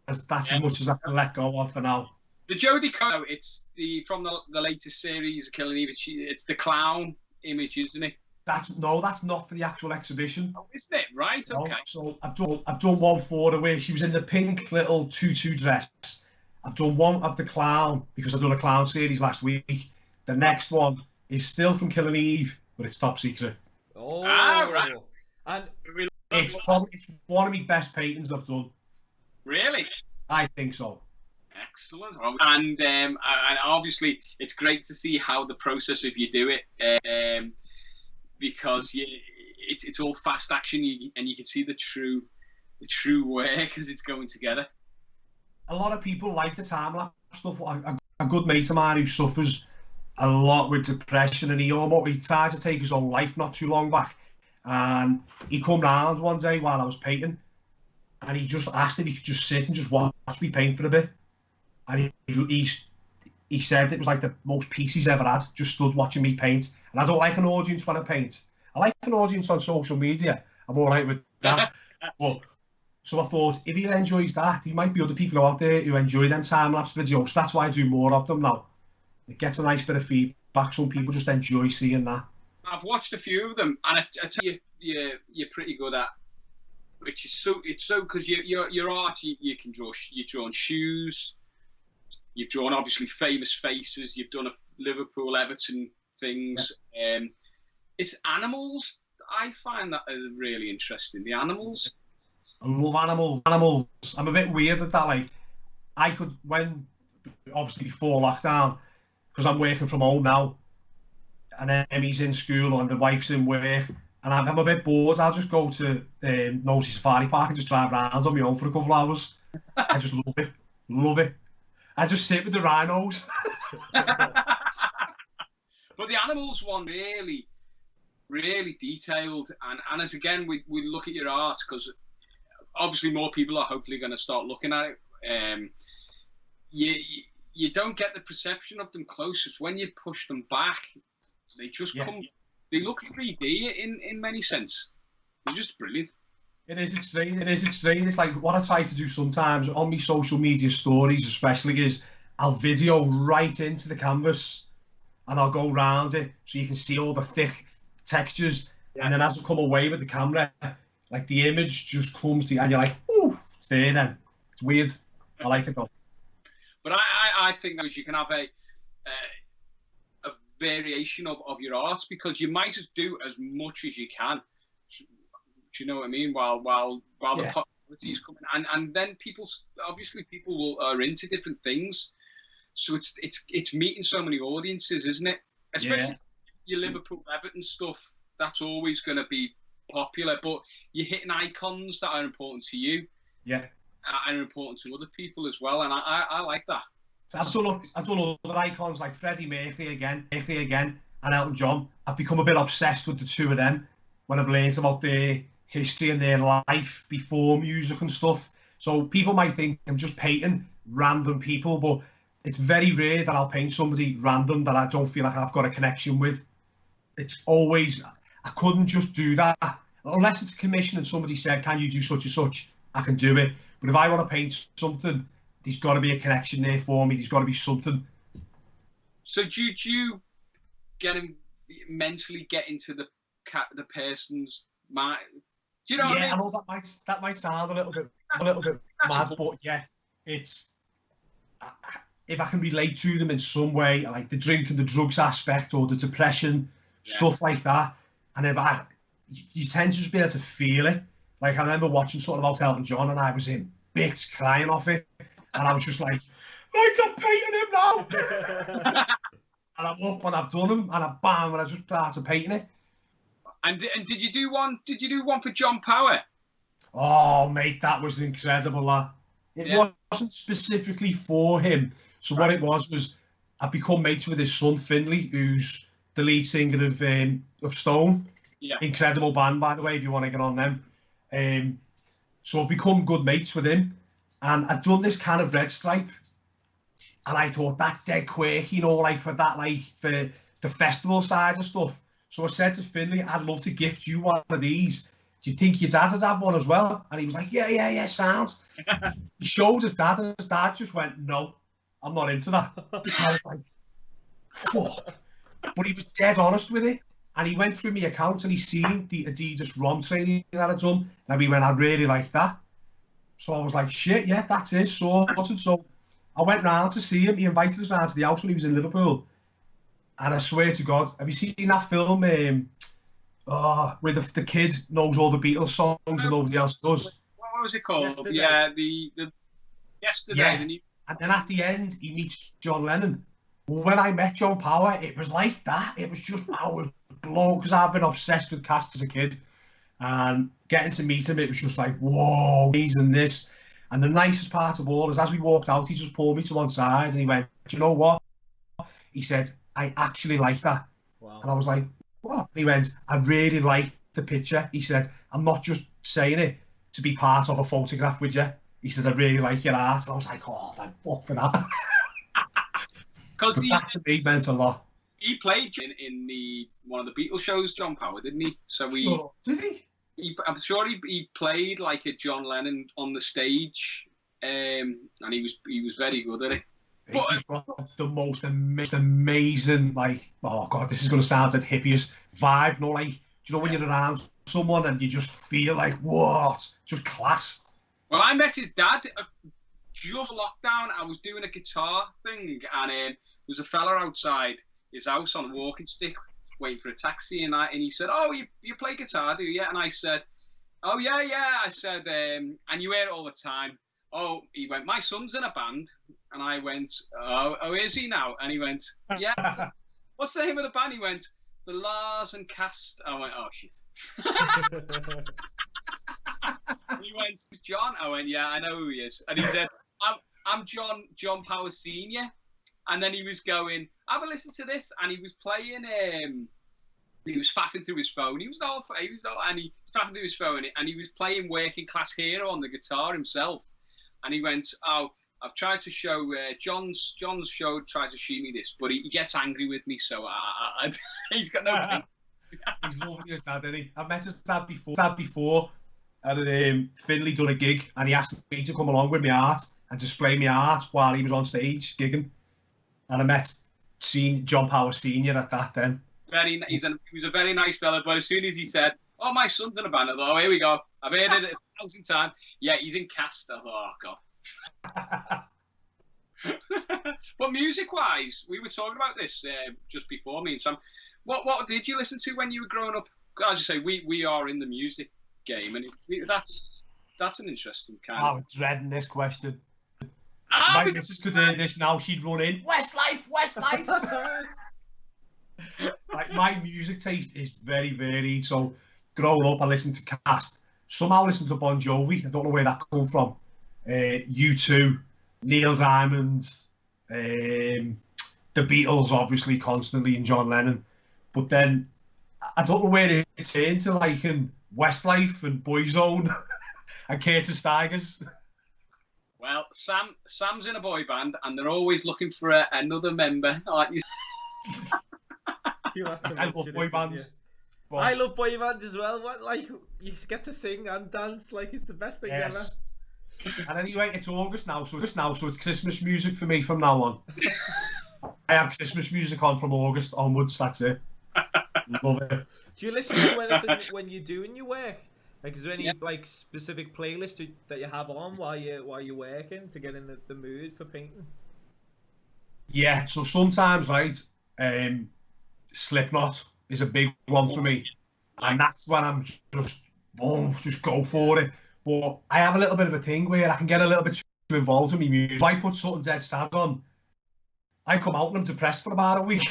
as much as I can let go of for now. The Jodie Comer, it's from the latest series of Killing Eve. It's the clown image, isn't it? That's not for the actual exhibition. Oh, isn't it? Right, okay. So I've done one for her where she was in the pink little tutu dress. I've done one of the clown because I've done a clown series last week. The next one is still from Killing Eve, but it's top secret. Oh, right. And it's one of my best paintings I've done. Really? I think so. Excellent. And obviously it's great to see how the process of you do it. Because it's all fast action, and you can see the true work as it's going together. A lot of people like the time-lapse stuff. A good mate of mine who suffers a lot with depression, and he tried to take his own life not too long back. And he come round one day while I was painting, and he just asked if he could just sit and just watch me paint for a bit. And he said it was like the most peace he's ever had, just stood watching me paint. And I don't like an audience when I paint. I like an audience on social media. I'm all right with that. So I thought, if he enjoys that, there might be other people out there who enjoy them time-lapse videos. So that's why I do more of them now. It gets a nice bit of feedback. Some people just enjoy seeing that. I've watched a few of them, and I tell you, you're pretty good at. Which is so because your art, you can draw. You've drawn shoes. You've drawn obviously famous faces. You've done a Liverpool, Everton things. Yeah. It's animals. I find that really interesting. The animals. I love animals. I'm a bit weird at that. Like, I could, when obviously before lockdown, because I'm working from home now, and Emmy's in school and the wife's in work, and I'm a bit bored. I'll just go to Nosey Safari Park and just drive around on my own for a couple of hours. I just love it. I just sit with the rhinos. But the animals one really detailed, and as again we look at your art, because obviously more people are hopefully going to start looking at it. You don't get the perception of them close. It's when you push them back, they just come. They look 3D in many sense. They're just brilliant. It's strange. It's like what I try to do sometimes on my social media stories, especially, is I'll video right into the canvas, and I'll go round it so you can see all the thick textures. Yeah. And then as I come away with the camera, like the image just comes to you, and you're like, "Ooh, it's there." Then it's weird. I like it though. But I think that you can have a variation of your art, because you might just do as much as you can. Do you know what I mean? While the popularity is coming, and then people are into different things, so it's meeting so many audiences, isn't it? Especially your Liverpool, Everton stuff. That's always going to be popular, but you're hitting icons that are important to you. Yeah. And important to other people as well, and I like that. I've done other icons like Freddie Mercury again, and Elton John. I've become a bit obsessed with the two of them when I've learned about their history and their life before music and stuff. So people might think I'm just painting random people, but it's very rare that I'll paint somebody random that I don't feel like I've got a connection with. It's always, I couldn't just do that. Unless it's a commission and somebody said, can you do such and such, I can do it. But if I want to paint something, there's got to be a connection there for me. There's got to be something. So do you mentally get into the person's mind? Do you know what I mean? I know that might sound a little bit mad, but yeah, it's if I can relate to them in some way, like the drink and the drugs aspect or the depression, stuff like that, and if you tend to just be able to feel it. Like I remember watching something about Elton John, and I was in bits crying off it. And I was just like, I'm painting him now. And I'm up and I've done him, and I just started painting it. And did you do one? Did you do one for John Power? Oh, mate, that was incredible. It wasn't specifically for him. So what it was I've become mates with his son Finley, who's the lead singer of Stone. Yeah. Incredible band, by the way, if you want to get on them. So I've become good mates with him. And I'd done this kind of red stripe, and I thought that's dead quick, like for that, like for the festival side of stuff. So I said to Finley, I'd love to gift you one of these. Do you think your dad would have one as well? And he was like, yeah, sound. He showed his dad, and his dad just went, no, I'm not into that. I was like, fuck. But he was dead honest with it. And he went through my account and he seen the Adidas ROM training that I'd done. And he went, I really like that. So I was like, shit, yeah, that's it, sorted. So I went round to see him. He invited us round to the house when he was in Liverpool. And I swear to God, have you seen that film where the kid knows all the Beatles songs and nobody else does? What was it called? Yesterday. Yeah, the Yesterday. Yeah. And then at the end, he meets John Lennon. When I met John Power, it was like that. It was just, I was blown, because I've been obsessed with Cast as a kid. And getting to meet him, it was just like, whoa, he's in this. And the nicest part of all is, as we walked out, he just pulled me to one side and he went, do you know what? He said, I actually like that. Wow. And I was like, what? He went, I really like the picture. He said, I'm not just saying it to be part of a photograph with you. He said, I really like your art. And I was like, oh, thank fuck for that. Because that to me meant a lot. He played in one of the Beatles shows, John Power, didn't he? So did he? I'm sure he played like a John Lennon on the stage, and he was very good at it. He's got the most amazing, like, oh god, this is going to sound like hippiest vibe, like, do you know when you're around someone and you just feel like, what, just class. Well, I met his dad just lockdown. I was doing a guitar thing, and there was a fella outside his house on a walking stick, waiting for a taxi, and he said, oh, you play guitar, do you? And I said, oh, yeah. I said, and you hear it all the time. Oh, he went, my son's in a band. And I went, oh, is he now? And he went, yeah. What's the name of the band? He went, the Lars and Cast. I went, oh, shit. He went, John? I went, yeah, I know who he is. And he said, I'm John Power Senior. And then he was going, have a listen to this. And he was playing, he was faffing through his phone. And he was faffing through his phone, and he was playing Working Class Hero on the guitar himself. And he went, oh, I've tried to show, John's show tried to show me this, but he gets angry with me, so he's got no thing. He's lovely his dad, isn't he? I've met his dad before. And Finley done a gig, and he asked me to come along with my art. and display my art while he was on stage gigging. And I met John Power Senior at that then. He was a very nice fella, but as soon as he said, "Oh, my son's in a band," I thought, "Oh, here we go. I've heard it 1,000 times." Yeah, he's in Cast. I thought, "Oh God." But music-wise, we were talking about this just before me and Sam. What did you listen to when you were growing up? As you say, we are in the music game, and that's an interesting kind. I was dreading this question. My missus could hear this now, she'd run in, Westlife, Westlife! Like, my music taste is very varied, so growing up I listened to Cast, somehow I listened to Bon Jovi, I don't know where that come from, U2, Neil Diamond, the Beatles obviously constantly, and John Lennon, but then I don't know where it turned to, like in Westlife and Boyzone and Curtis Tigers. Well, Sam's in a boy band, and they're always looking for another member, aren't you? I love boy bands. I love boy bands as well. What, like, you get to sing and dance, like it's the best thing ever. And anyway, it's August now, so it's Christmas music for me from now on. I have Christmas music on from August onwards. That's it. Love it. Do you listen to anything when you're doing your work? Like, is there any like specific playlist that you have on while you're working to get in the mood for painting? Yeah, so sometimes, right, Slipknot is a big one for me, and that's when I'm just go for it. But I have a little bit of a thing where I can get a little bit too involved in my music. If I put something dead sad on, I come out and I'm depressed for about a week.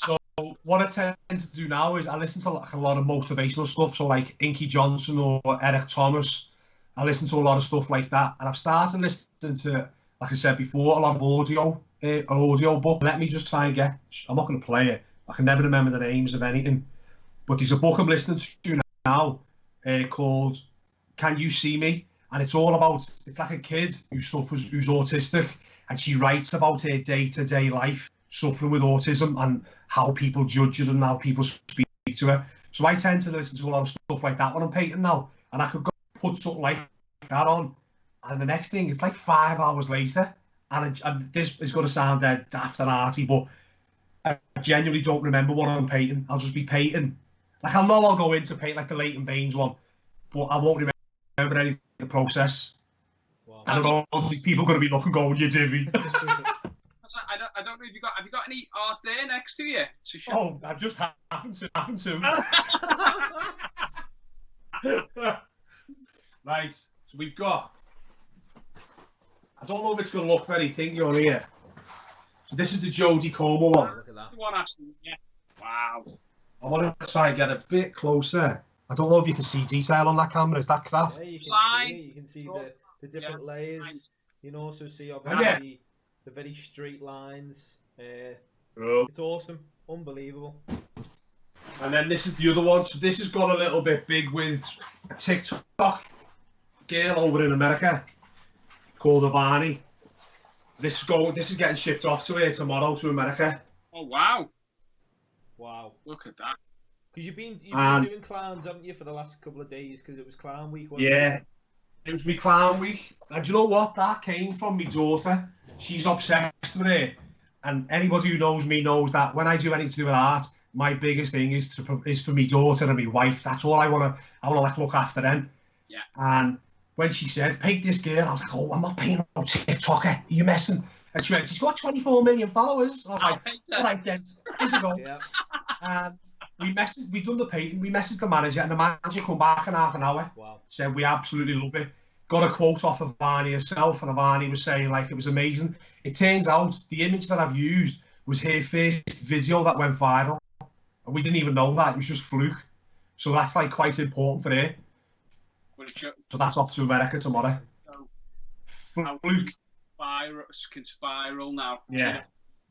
So what I tend to do now is I listen to like a lot of motivational stuff, so like Inky Johnson or Eric Thomas. I listen to a lot of stuff like that, and I've started listening to, like I said before, a lot of audio book. Let me just try and get, I'm not going to play it, I can never remember the names of anything, but there's a book I'm listening to now called Can You See Me? And it's all about, it's like a kid who's autistic, and she writes about her day-to-day life suffering with autism and how people judge her and how people speak to her. So I tend to listen to a lot of stuff like that when I'm painting now, and I could go put something like that on, and the next thing, it's like 5 hours later, and this is going to sound dead daft and arty, but I genuinely don't remember what I'm painting. I'll just be painting. Like, I know I'll go in to paint like the Leighton Baines one, but I won't remember any of the process. Wow. I don't know, these people are going to be looking going, you divvy. I don't know if have you got any art there next to you to show? Oh, I just happened to. Right, so we've got, I don't know if it's going to look very thingy on here. So this is the Jodie Comer one. Look at that. The one actually, yeah. Wow. I want to try and get a bit closer. I don't know if you can see detail on that camera. Is that crass? Yeah, you can see the different layers. You can also see obviously the very straight lines. It's awesome, unbelievable. And then this is the other one. So this has got a little bit big with a TikTok girl over in America called Ivani. This is getting shipped off to her tomorrow to America. Oh wow! Wow! Look at that. Because you've been doing clowns, haven't you, for the last couple of days? Because it was Clown Week, wasn't it? It was my Clown Week. And do you know what? That came from my daughter. She's obsessed with it. And anybody who knows me knows that when I do anything to do with art, my biggest thing is for my daughter and my wife. That's all I want to like look after them. Yeah. And when she said, paint this girl, I was like, oh, I'm not painting no TikToker. Are you messing? And she went, she's got 24 million followers. I was like, all right then, here's a go. Yeah. And we done the painting, we messaged the manager, and the manager come back in half an hour. Wow. Said, we absolutely love it. Got a quote off of Ivani herself, and Ivani was saying, like, it was amazing. It turns out the image that I've used was her first video that went viral. And we didn't even know that, it was just fluke. So that's, like, quite important for her. So that's off to America tomorrow. Fluke. Can spiral now. Yeah.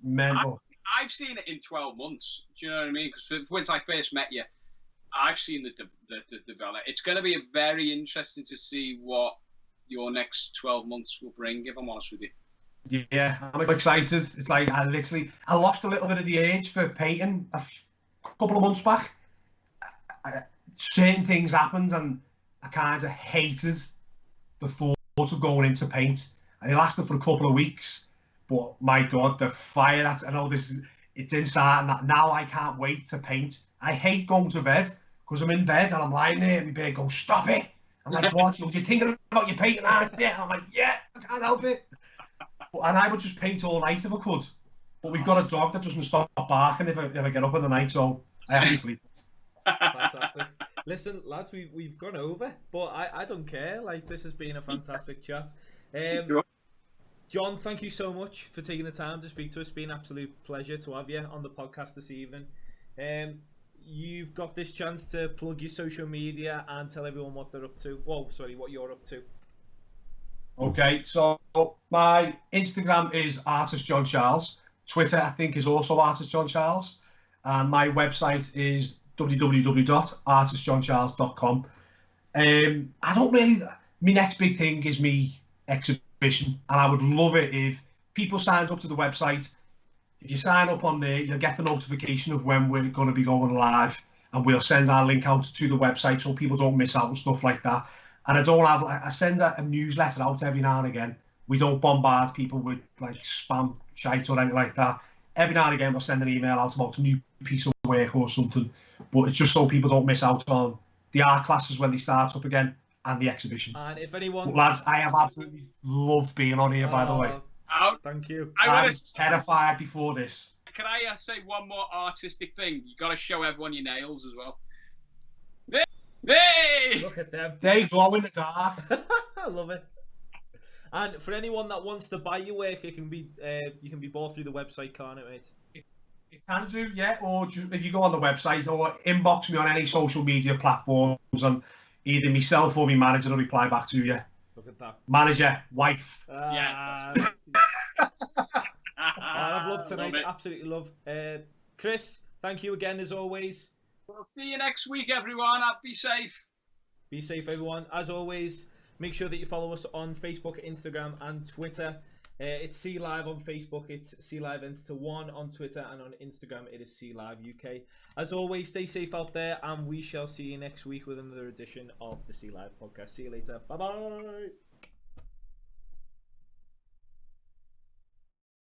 Mental. I've seen it in 12 months. Do you know what I mean? Because once I first met you, I've seen the develop. It's going to be very interesting to see what your next 12 months will bring, if I'm honest with you. Yeah, I'm excited. It's like I lost a little bit of the age for painting a couple of months back. Certain things happened and I kind of hated the thought sort of going into paint, and it lasted for a couple of weeks. But my God, the fire that I know it's inside, and that now I can't wait to paint. I hate going to bed because I'm in bed and I'm lying there and my bed goes, stop it. I'm like, what? You're thinking about your painting, aren't you? And I'm like, yeah, I can't help it. And I would just paint all night if I could. But we've got a dog that doesn't stop barking if I get up in the night, so I have to sleep. Fantastic. Listen, lads, we've gone over, but I don't care. Like, this has been a fantastic chat. John, thank you so much for taking the time to speak to us. It's been an absolute pleasure to have you on the podcast this evening. You've got this chance to plug your social media and tell everyone what they're up to. Whoa, sorry, what you're up to. Okay, so my Instagram is Artist John Charles. Twitter, I think, is also Artist John Charles. And my website is www.artistjohncharles.com. I don't really... My next big thing is me exhibition. And I would love it if people signed up to the website. If you sign up on there, you'll get the notification of when we're going to be going live. And we'll send our link out to the website so people don't miss out and stuff like that. And I send a newsletter out every now and again. We don't bombard people with like spam shite or anything like that. Every now and again, we'll send an email out about a new piece of work or something. But it's just so people don't miss out on the art classes when they start up again and the exhibition. And if anyone... But lads, I have absolutely loved being on here, by the way. Thank you. I was terrified before this. Can I say one more artistic thing? You got to show everyone your nails as well. Hey! Look at them. They glow in the dark. I love it. And for anyone that wants to buy your work, it can be you can be bought through the website, can't it, mate? It can do, yeah. Or just, if you go on the website or inbox me on any social media platforms, and either myself or my manager will reply back to you. Look at that. Manager, wife. Yeah. I've loved tonight. Absolutely love. Chris, thank you again as always. We'll see you next week, everyone. Be safe. Be safe, everyone. As always, make sure that you follow us on Facebook, Instagram, and Twitter. It's C Live on Facebook. It's C Live Enter 1 on Twitter, and on Instagram it is C Live UK. As always, stay safe out there, and we shall see you next week with another edition of the C Live podcast. See you later. Bye bye.